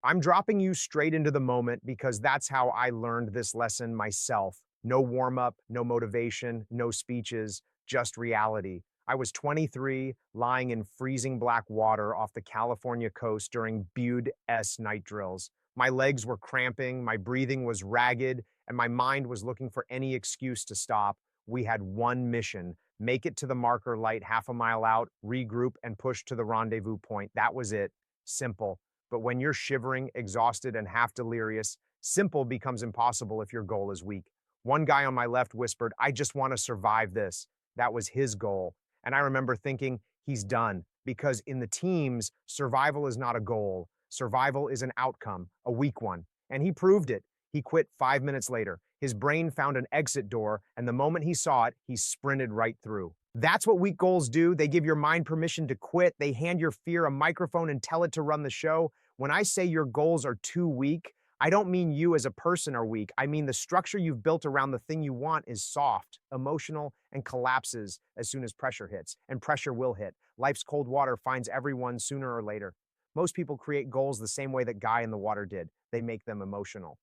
I'm dropping you straight into the moment because that's how I learned this lesson myself. No warm up, no motivation, no speeches, just reality. I was 23, lying in freezing black water off the California coast during Bude S night drills. My legs were cramping, my breathing was ragged, and my mind was looking for any excuse to stop. We had one mission: make it to the marker light half a mile out, regroup, and push to the rendezvous point. That was it. Simple. But when you're shivering, exhausted, and half delirious, simple becomes impossible if your goal is weak. One guy on my left whispered, "I just want to survive this." That was his goal. And I remember thinking, he's done. Because in the teams, survival is not a goal. Survival is an outcome, a weak one. And he proved it. He quit 5 minutes later. His brain found an exit door, and the moment he saw it, he sprinted right through. That's what weak goals do. They give your mind permission to quit. They hand your fear a microphone and tell it to run the show. When I say your goals are too weak, I don't mean you as a person are weak. I mean the structure you've built around the thing you want is soft, emotional, and collapses as soon as pressure hits. And pressure will hit. Life's cold water finds everyone sooner or later. Most people create goals the same way that Guy in the Water did. They make them emotional.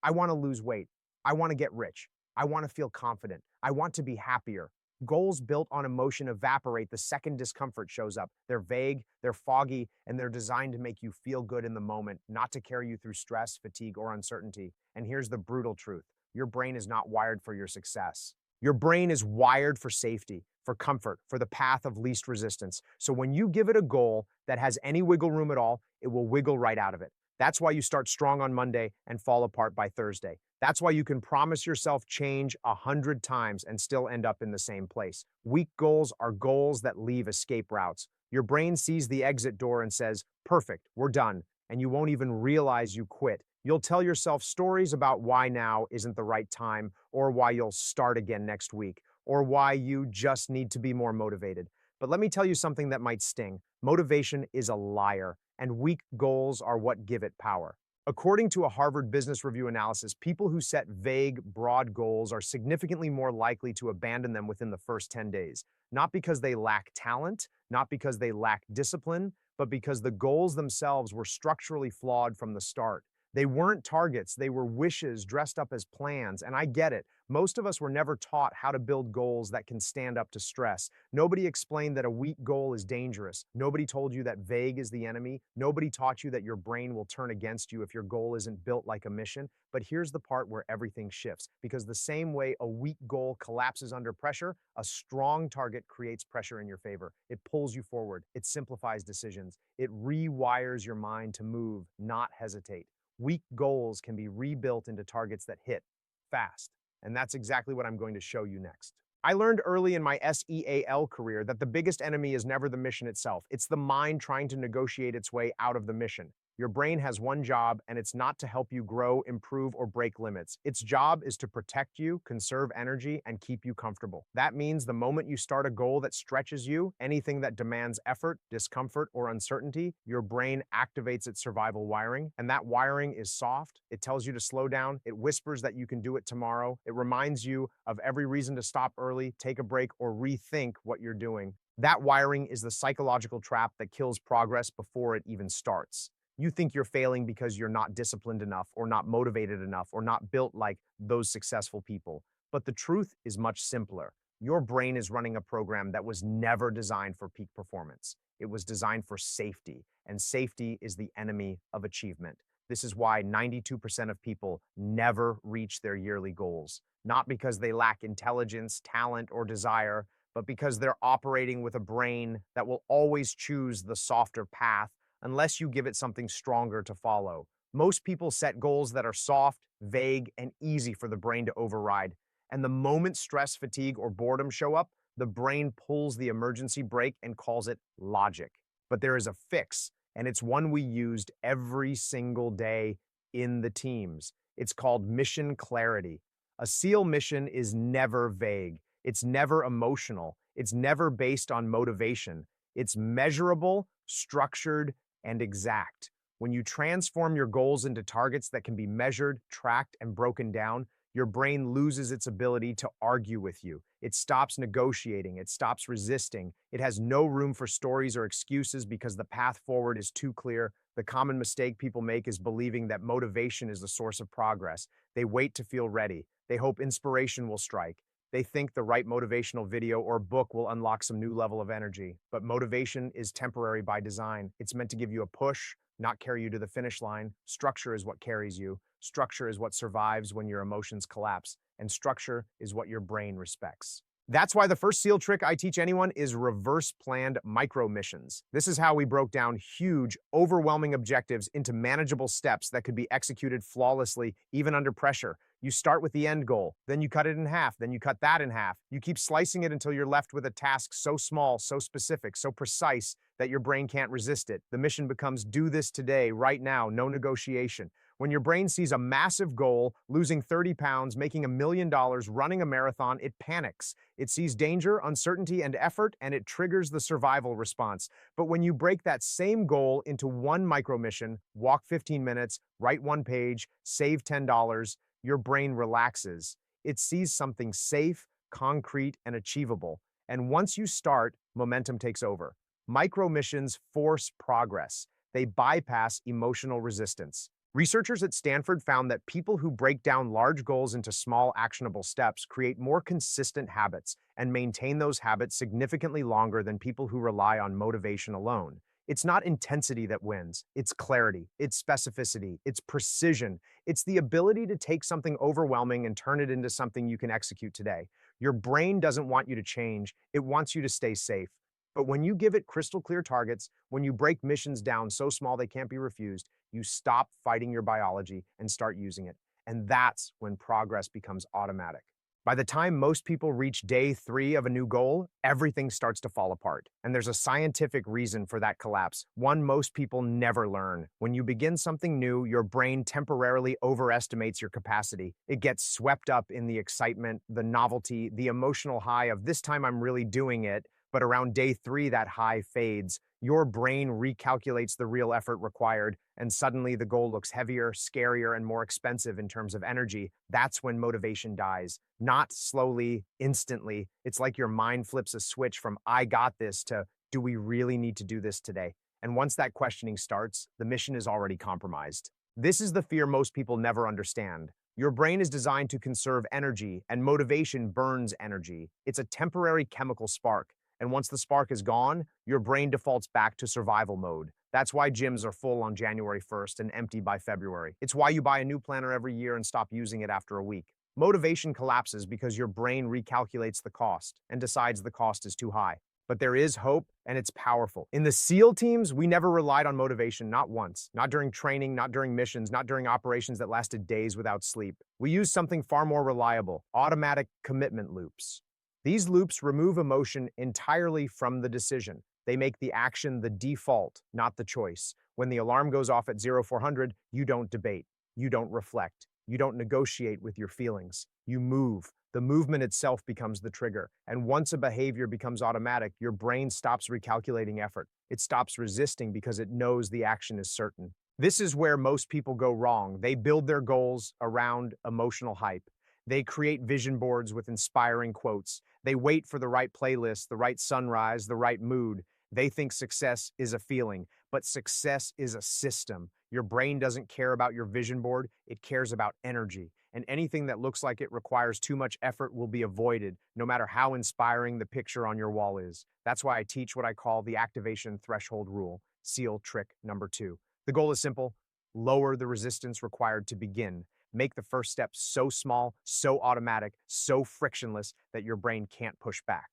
I want to lose weight. I want to get rich. I want to feel confident. I want to be happier. Goals built on emotion evaporate the second discomfort shows up. They're vague, they're foggy, and they're designed to make you feel good in the moment, not to carry you through stress, fatigue, or uncertainty. And here's the brutal truth: your brain is not wired for your success. Your brain is wired for safety, for comfort, for the path of least resistance. So when you give it a goal that has any wiggle room at all, it will wiggle right out of it. That's why you start strong on Monday and fall apart by Thursday. That's why you can promise yourself change 100 times and still end up in the same place. Weak goals are goals that leave escape routes. Your brain sees the exit door and says, "Perfect, we're done." And you won't even realize you quit. You'll tell yourself stories about why now isn't the right time, or why you'll start again next week, or why you just need to be more motivated. But let me tell you something that might sting. Motivation is a liar, and weak goals are what give it power. According to a Harvard Business Review analysis, people who set vague, broad goals are significantly more likely to abandon them within the first 10 days. Not because they lack talent, not because they lack discipline, but because the goals themselves were structurally flawed from the start. They weren't targets, they were wishes dressed up as plans. And I get it. Most of us were never taught how to build goals that can stand up to stress. Nobody explained that a weak goal is dangerous. Nobody told you that vague is the enemy. Nobody taught you that your brain will turn against you if your goal isn't built like a mission. But here's the part where everything shifts, because the same way a weak goal collapses under pressure, a strong target creates pressure in your favor. It pulls you forward. It simplifies decisions. It rewires your mind to move, not hesitate. Weak goals can be rebuilt into targets that hit fast. And that's exactly what I'm going to show you next. I learned early in my SEAL career that the biggest enemy is never the mission itself. It's the mind trying to negotiate its way out of the mission. Your brain has one job, and it's not to help you grow, improve, or break limits. Its job is to protect you, conserve energy, and keep you comfortable. That means the moment you start a goal that stretches you, anything that demands effort, discomfort, or uncertainty, your brain activates its survival wiring. And that wiring is soft. It tells you to slow down. It whispers that you can do it tomorrow. It reminds you of every reason to stop early, take a break, or rethink what you're doing. That wiring is the psychological trap that kills progress before it even starts. You think you're failing because you're not disciplined enough, or not motivated enough, or not built like those successful people. But the truth is much simpler. Your brain is running a program that was never designed for peak performance. It was designed for safety, and safety is the enemy of achievement. This is why 92% of people never reach their yearly goals, not because they lack intelligence, talent, or desire, but because they're operating with a brain that will always choose the softer path unless you give it something stronger to follow. Most people set goals that are soft, vague, and easy for the brain to override. And the moment stress, fatigue, or boredom show up, the brain pulls the emergency brake and calls it logic. But there is a fix, and it's one we used every single day in the teams. It's called mission clarity. A SEAL mission is never vague. It's never emotional. It's never based on motivation. It's measurable, structured, and exact. When you transform your goals into targets that can be measured, tracked, and broken down, your brain loses its ability to argue with you. It stops negotiating. It stops resisting. It has no room for stories or excuses because the path forward is too clear, The common mistake people make is believing that motivation is the source of progress. They wait to feel ready. They hope inspiration will strike. They think the right motivational video or book will unlock some new level of energy. But motivation is temporary by design. It's meant to give you a push, not carry you to the finish line. Structure is what carries you. Structure is what survives when your emotions collapse. And structure is what your brain respects. That's why the first SEAL trick I teach anyone is reverse planned micro missions. This is how we broke down huge, overwhelming objectives into manageable steps that could be executed flawlessly, even under pressure. You start with the end goal, then you cut it in half, then you cut that in half. You keep slicing it until you're left with a task so small, so specific, so precise that your brain can't resist it. The mission becomes do this today, right now, no negotiation. When your brain sees a massive goal, losing 30 pounds, making $1 million, running a marathon, it panics. It sees danger, uncertainty, and effort, and it triggers the survival response. But when you break that same goal into one micro mission, walk 15 minutes, write one page, save $10, your brain relaxes. It sees something safe, concrete, and achievable. And once you start, momentum takes over. Micro missions force progress. They bypass emotional resistance. Researchers at Stanford found that people who break down large goals into small, actionable steps create more consistent habits and maintain those habits significantly longer than people who rely on motivation alone. It's not intensity that wins, it's clarity, it's specificity, it's precision. It's the ability to take something overwhelming and turn it into something you can execute today. Your brain doesn't want you to change, it wants you to stay safe. But when you give it crystal clear targets, when you break missions down so small they can't be refused, you stop fighting your biology and start using it. And that's when progress becomes automatic. By the time most people reach day 3 of a new goal, everything starts to fall apart. And there's a scientific reason for that collapse, one most people never learn. When you begin something new, your brain temporarily overestimates your capacity. It gets swept up in the excitement, the novelty, the emotional high of this time I'm really doing it. But around day 3, that high fades. Your brain recalculates the real effort required, and suddenly the goal looks heavier, scarier, and more expensive in terms of energy. That's when motivation dies. Not slowly, instantly. It's like your mind flips a switch from I got this to do we really need to do this today? And once that questioning starts, the mission is already compromised. This is the fear most people never understand. Your brain is designed to conserve energy, and motivation burns energy. It's a temporary chemical spark. And once the spark is gone, your brain defaults back to survival mode. That's why gyms are full on January 1st and empty by February. It's why you buy a new planner every year and stop using it after a week. Motivation collapses because your brain recalculates the cost and decides the cost is too high. But there is hope, and it's powerful. In the SEAL teams, we never relied on motivation, not once. Not during training, not during missions, not during operations that lasted days without sleep. We used something far more reliable, automatic commitment loops. These loops remove emotion entirely from the decision. They make the action the default, not the choice. When the alarm goes off at 0400, you don't debate. You don't reflect. You don't negotiate with your feelings. You move. The movement itself becomes the trigger. And once a behavior becomes automatic, your brain stops recalculating effort. It stops resisting because it knows the action is certain. This is where most people go wrong. They build their goals around emotional hype. They create vision boards with inspiring quotes. They wait for the right playlist, the right sunrise, the right mood. They think success is a feeling, but success is a system. Your brain doesn't care about your vision board, it cares about energy. And anything that looks like it requires too much effort will be avoided, no matter how inspiring the picture on your wall is. That's why I teach what I call the activation threshold rule, SEAL trick number 2. The goal is simple: lower the resistance required to begin. Make the first step so small, so automatic, so frictionless that your brain can't push back.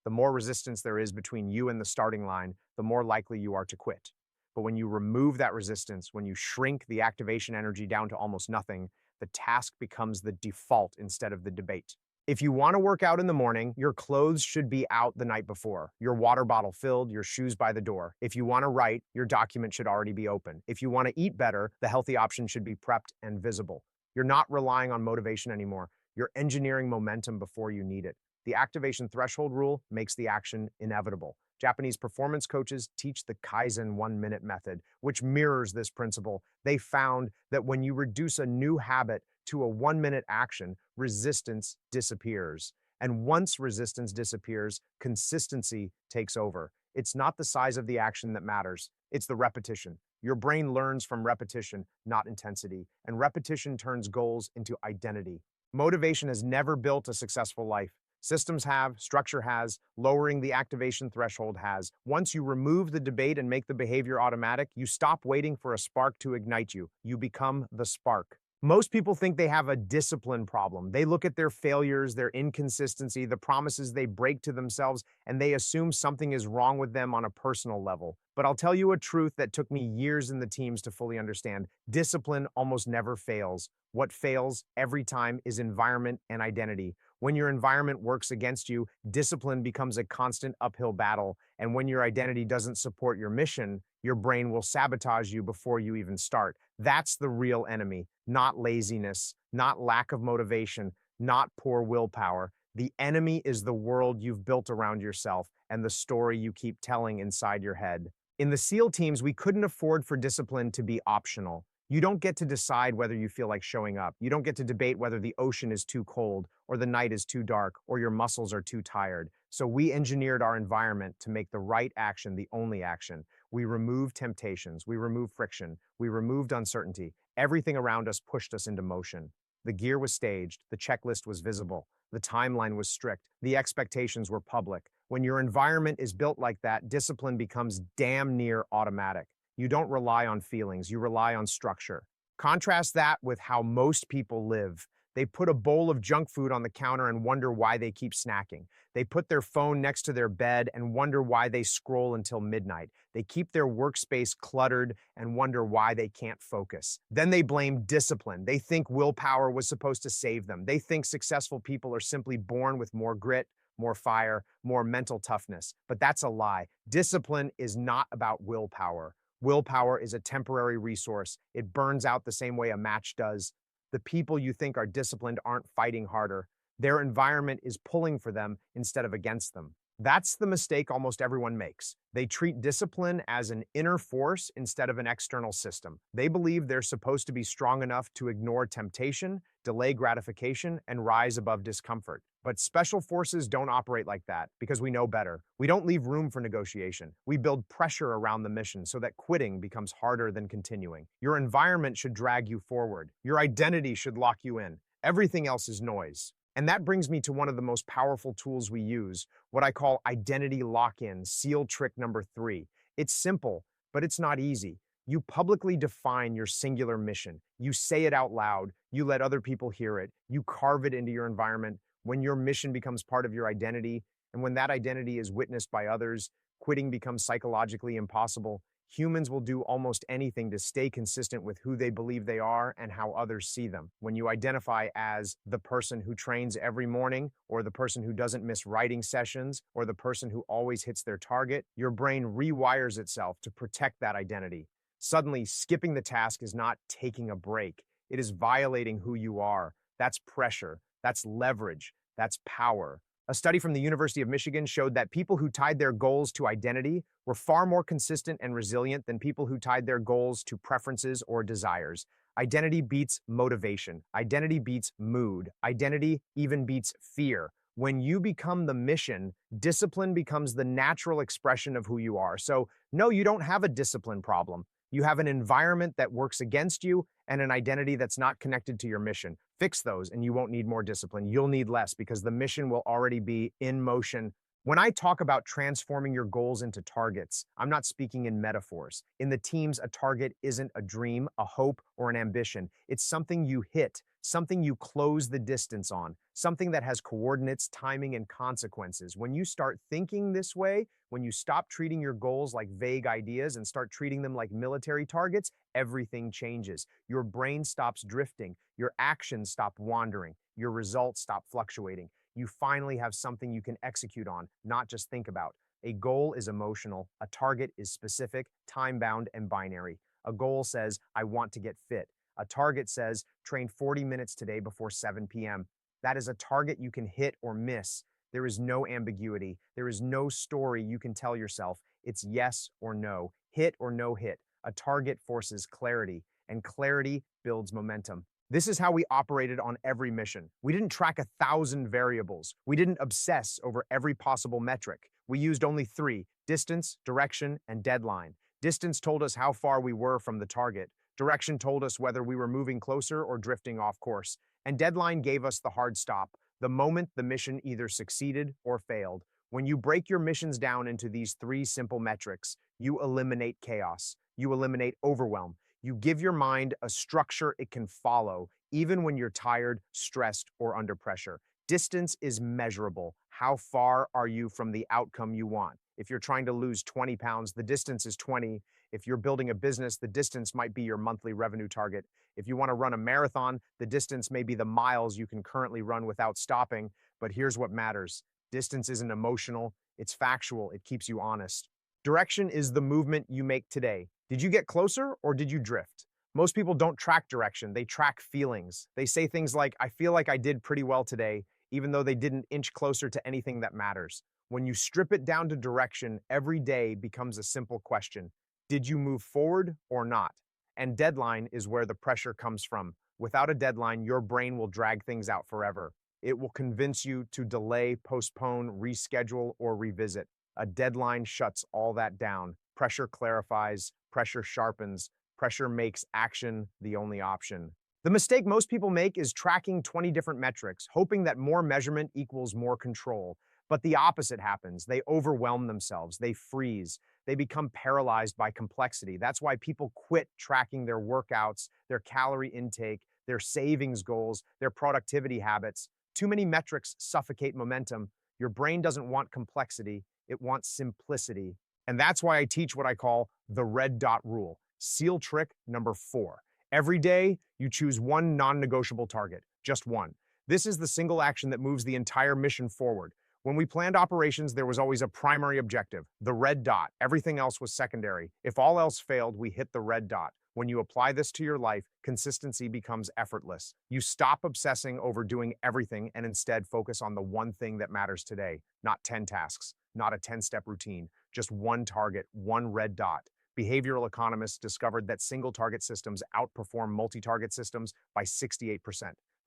The more resistance there is between you and the starting line, the more likely you are to quit. But when you remove that resistance, when you shrink the activation energy down to almost nothing, the task becomes the default instead of the debate. If you want to work out in the morning, your clothes should be out the night before, your water bottle filled, your shoes by the door. If you want to write, your document should already be open. If you want to eat better, the healthy option should be prepped and visible. You're not relying on motivation anymore. You're engineering momentum before you need it. The activation threshold rule makes the action inevitable. Japanese performance coaches teach the Kaizen 1-minute method, which mirrors this principle. They found that when you reduce a new habit to a 1-minute action, resistance disappears. And once resistance disappears, consistency takes over. It's not the size of the action that matters. It's the repetition. Your brain learns from repetition, not intensity, and repetition turns goals into identity. Motivation has never built a successful life. Systems have, structure has, lowering the activation threshold has. Once you remove the debate and make the behavior automatic, you stop waiting for a spark to ignite you. You become the spark. Most people think they have a discipline problem. They look at their failures, their inconsistency, the promises they break to themselves, and they assume something is wrong with them on a personal level. But I'll tell you a truth that took me years in the teams to fully understand. Discipline almost never fails. What fails every time is environment and identity. When your environment works against you, discipline becomes a constant uphill battle. And when your identity doesn't support your mission, your brain will sabotage you before you even start. That's the real enemy, not laziness, not lack of motivation, not poor willpower. The enemy is the world you've built around yourself and the story you keep telling inside your head. In the SEAL teams, we couldn't afford for discipline to be optional. You don't get to decide whether you feel like showing up. You don't get to debate whether the ocean is too cold or the night is too dark or your muscles are too tired. So we engineered our environment to make the right action the only action. We removed temptations, we removed friction, we removed uncertainty. Everything around us pushed us into motion. The gear was staged, the checklist was visible, the timeline was strict, the expectations were public. When your environment is built like that, discipline becomes damn near automatic. You don't rely on feelings, you rely on structure. Contrast that with how most people live. They put a bowl of junk food on the counter and wonder why they keep snacking. They put their phone next to their bed and wonder why they scroll until midnight. They keep their workspace cluttered and wonder why they can't focus. Then they blame discipline. They think willpower was supposed to save them. They think successful people are simply born with more grit, more fire, more mental toughness. But that's a lie. Discipline is not about willpower. Willpower is a temporary resource. It burns out the same way a match does. The people you think are disciplined aren't fighting harder. Their environment is pulling for them instead of against them. That's the mistake almost everyone makes. They treat discipline as an inner force instead of an external system. They believe they're supposed to be strong enough to ignore temptation, delay gratification, and rise above discomfort. But special forces don't operate like that because we know better. We don't leave room for negotiation. We build pressure around the mission so that quitting becomes harder than continuing. Your environment should drag you forward. Your identity should lock you in. Everything else is noise. And that brings me to one of the most powerful tools we use, what I call identity lock-in, SEAL trick number 3. It's simple, but it's not easy. You publicly define your singular mission. You say it out loud. You let other people hear it. You carve it into your environment. When your mission becomes part of your identity, and when that identity is witnessed by others, quitting becomes psychologically impossible. Humans will do almost anything to stay consistent with who they believe they are and how others see them. When you identify as the person who trains every morning, or the person who doesn't miss writing sessions, or the person who always hits their target, your brain rewires itself to protect that identity. Suddenly, skipping the task is not taking a break. It is violating who you are. That's pressure. That's leverage. That's power. A study from the University of Michigan showed that people who tied their goals to identity were far more consistent and resilient than people who tied their goals to preferences or desires. Identity beats motivation. Identity beats mood. Identity even beats fear. When you become the mission, discipline becomes the natural expression of who you are. So, no, you don't have a discipline problem. You have an environment that works against you and an identity that's not connected to your mission. Fix those and you won't need more discipline. You'll need less because the mission will already be in motion. When I talk about transforming your goals into targets, I'm not speaking in metaphors. In the teams, a target isn't a dream, a hope, or an ambition. It's something you hit, something you close the distance on, something that has coordinates, timing, and consequences. When you start thinking this way, when you stop treating your goals like vague ideas and start treating them like military targets, everything changes. Your brain stops drifting, your actions stop wandering, your results stop fluctuating. You finally have something you can execute on, not just think about. A goal is emotional, a target is specific, time-bound, and binary. A goal says, I want to get fit. A target says, train 40 minutes today before 7 p.m. That is a target you can hit or miss. There is no ambiguity. There is no story you can tell yourself. It's yes or no, hit or no hit. A target forces clarity, and clarity builds momentum. This is how we operated on every mission. We didn't track 1,000 variables. We didn't obsess over every possible metric. We used only 3: distance, direction, and deadline. Distance told us how far we were from the target. Direction told us whether we were moving closer or drifting off course. And deadline gave us the hard stop, the moment the mission either succeeded or failed. When you break your missions down into these three simple metrics, you eliminate chaos, you eliminate overwhelm, you give your mind a structure it can follow, even when you're tired, stressed, or under pressure. Distance is measurable. How far are you from the outcome you want? If you're trying to lose 20 pounds, the distance is 20. If you're building a business, the distance might be your monthly revenue target. If you want to run a marathon, the distance may be the miles you can currently run without stopping. But here's what matters: distance isn't emotional, it's factual, it keeps you honest. Direction is the movement you make today. Did you get closer or did you drift? Most people don't track direction, they track feelings. They say things like, I feel like I did pretty well today, even though they didn't inch closer to anything that matters. When you strip it down to direction, every day becomes a simple question: did you move forward or not? And deadline is where the pressure comes from. Without a deadline, your brain will drag things out forever. It will convince you to delay, postpone, reschedule, or revisit. A deadline shuts all that down. Pressure clarifies, pressure sharpens, pressure makes action the only option. The mistake most people make is tracking 20 different metrics, hoping that more measurement equals more control. But the opposite happens. They overwhelm themselves, they freeze, they become paralyzed by complexity. That's why people quit tracking their workouts, their calorie intake, their savings goals, their productivity habits. Too many metrics suffocate momentum. Your brain doesn't want complexity, it wants simplicity. And that's why I teach what I call the red dot rule. SEAL trick number 4. Every day, you choose one non-negotiable target, just one. This is the single action that moves the entire mission forward. When we planned operations, there was always a primary objective, the red dot. Everything else was secondary. If all else failed, we hit the red dot. When you apply this to your life, consistency becomes effortless. You stop obsessing over doing everything and instead focus on the one thing that matters today, not 10 tasks, not a 10-step routine, just one target, one red dot. Behavioral economists discovered that single target systems outperform multi-target systems by 68%.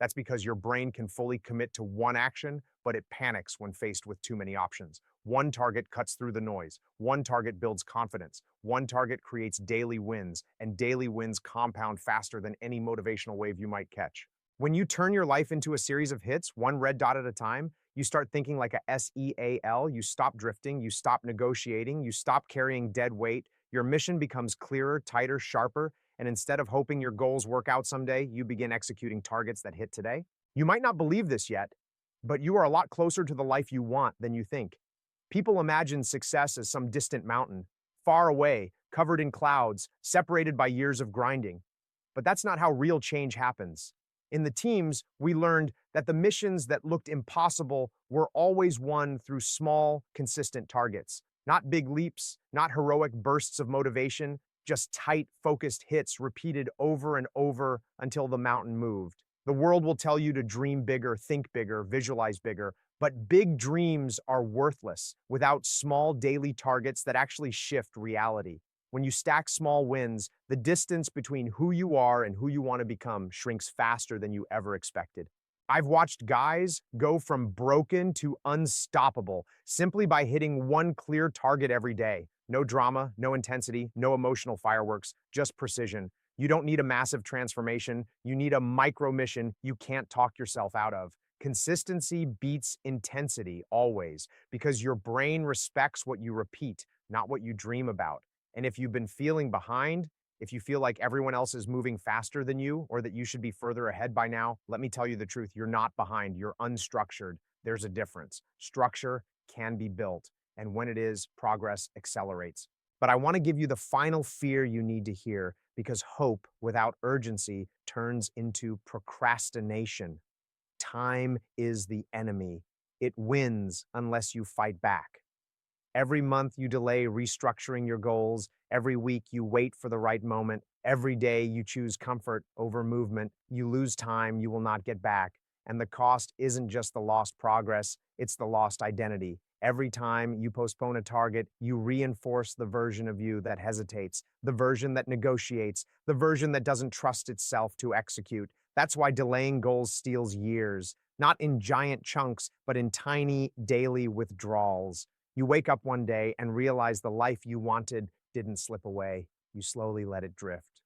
That's because your brain can fully commit to one action, but it panics when faced with too many options. One target cuts through the noise. One target builds confidence. One target creates daily wins, and daily wins compound faster than any motivational wave you might catch. When you turn your life into a series of hits, one red dot at a time, you start thinking like a SEAL. You stop drifting, you stop negotiating, you stop carrying dead weight. Your mission becomes clearer, tighter, sharper, and instead of hoping your goals work out someday, you begin executing targets that hit today. You might not believe this yet, but you are a lot closer to the life you want than you think. People imagine success as some distant mountain, far away, covered in clouds, separated by years of grinding. But that's not how real change happens. In the teams, we learned that the missions that looked impossible were always won through small, consistent targets. Not big leaps, not heroic bursts of motivation, just tight, focused hits repeated over and over until the mountain moved. The world will tell you to dream bigger, think bigger, visualize bigger, but big dreams are worthless without small daily targets that actually shift reality. When you stack small wins, the distance between who you are and who you want to become shrinks faster than you ever expected. I've watched guys go from broken to unstoppable simply by hitting one clear target every day. No drama, no intensity, no emotional fireworks, just precision. You don't need a massive transformation. You need a micro mission you can't talk yourself out of. Consistency beats intensity always because your brain respects what you repeat, not what you dream about. And if you've been feeling behind, if you feel like everyone else is moving faster than you or that you should be further ahead by now, let me tell you the truth. You're not behind. You're unstructured. There's a difference. Structure can be built. And when it is, progress accelerates. But I want to give you the final fear you need to hear because hope without urgency turns into procrastination. Time is the enemy. It wins unless you fight back. Every month you delay restructuring your goals. Every week you wait for the right moment. Every day you choose comfort over movement. You lose time you will not get back. And the cost isn't just the lost progress, it's the lost identity. Every time you postpone a target, you reinforce the version of you that hesitates, the version that negotiates, the version that doesn't trust itself to execute. That's why delaying goals steals years, not in giant chunks, but in tiny daily withdrawals. You wake up one day and realize the life you wanted didn't slip away. You slowly let it drift.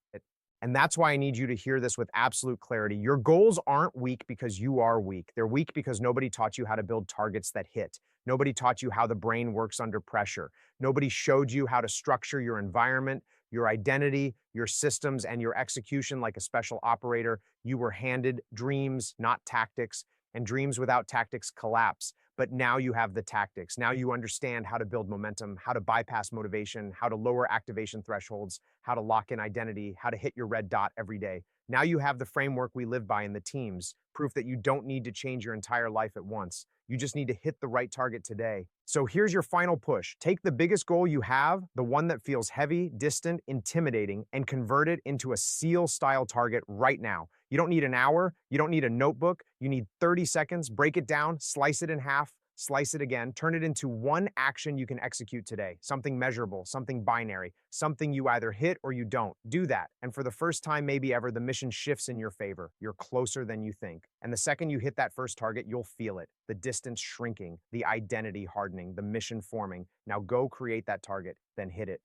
And that's why I need you to hear this with absolute clarity. Your goals aren't weak because you are weak. They're weak because nobody taught you how to build targets that hit. Nobody taught you how the brain works under pressure. Nobody showed you how to structure your environment, your identity, your systems, and your execution like a special operator. You were handed dreams, not tactics, and dreams without tactics collapse. But now you have the tactics. Now you understand how to build momentum, how to bypass motivation, how to lower activation thresholds, how to lock in identity, how to hit your red dot every day. Now you have the framework we live by in the teams, proof that you don't need to change your entire life at once. You just need to hit the right target today. So here's your final push. Take the biggest goal you have, the one that feels heavy, distant, intimidating, and convert it into a SEAL style target right now. You don't need an hour. You don't need a notebook. You need 30 seconds. Break it down, slice it in half, slice it again, turn it into one action you can execute today, something measurable, something binary, something you either hit or you don't. Do that. And for the first time, maybe ever, the mission shifts in your favor. You're closer than you think. And the second you hit that first target, you'll feel it. The distance shrinking, the identity hardening, the mission forming. Now go create that target, then hit it.